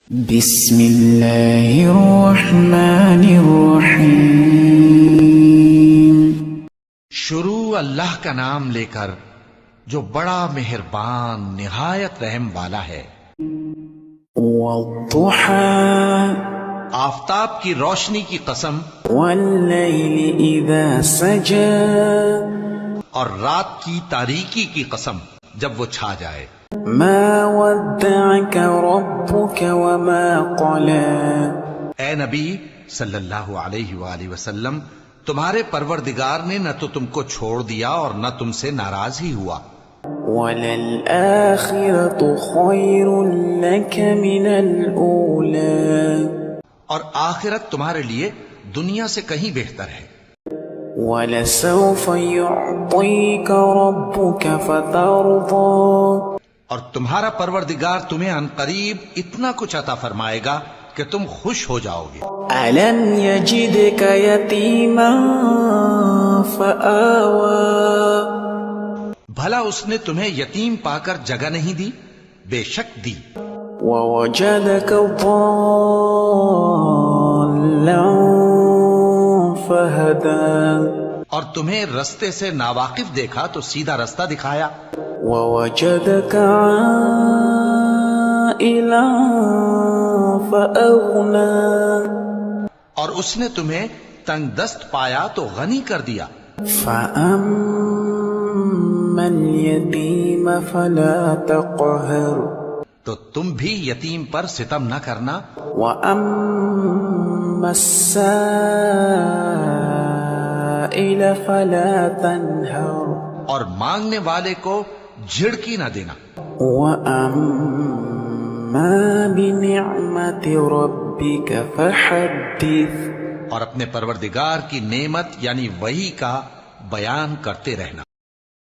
بسم اللہ الرحمن الرحیم۔ شروع اللہ کا نام لے کر جو بڑا مہربان نہایت رحم والا ہے۔ والضحى آفتاب کی روشنی کی قسم، واللیل اذا سجى اور رات کی تاریکی کی قسم جب وہ چھا جائے۔ ما ودعك ربك وما قلى۔ اے نبی صلی اللہ علیہ وآلہ وسلم، تمہارے پروردگار نے نہ تو تم کو چھوڑ دیا اور نہ تم سے ناراض ہی ہوا۔ وَلَلْآخِرَةُ خَيْرٌ لَكَ مِنَ الْأُولَى۔ اور آخرت تمہارے لیے دنیا سے کہیں بہتر ہے۔ وَلَسَوْفَ يُعْطِيكَ رَبُّكَ فَتَرْضَى۔ اور تمہارا پروردگار تمہیں عنقریب اتنا کچھ عطا فرمائے گا کہ تم خوش ہو جاؤ گے۔ أَلَمْ يَجِدْكَ يَتِيمًا فَآوَى۔ بھلا اس نے تمہیں یتیم پا کر جگہ نہیں دی؟ بے شک دی۔ وَوَجَدَكَ ضَالًّا فَهَدَى۔ اور تمہیں رستے سے ناواقف دیکھا تو سیدھا رستہ دکھایا۔ وَوَجَدَكَ عَائِلًا فَأَغْنَى۔ اور اس نے تمہیں تنگ دست پایا تو غنی کر دیا۔ فَأَمَّا الْيَتِيمَ فَلَا تَقْهَرْ۔ تو تم بھی یتیم پر ستم نہ کرنا۔ وَأَمَّا السَّائِلَ فَلَا تَنْهَرْ۔ اور مانگنے والے کو جھڑکی نہ دینا۔ وَأَمَّا بِنِعْمَةِ رَبِّكَ فَحَدِّثْ۔ اور اپنے پروردگار کی نعمت یعنی وحی کا بیان کرتے رہنا۔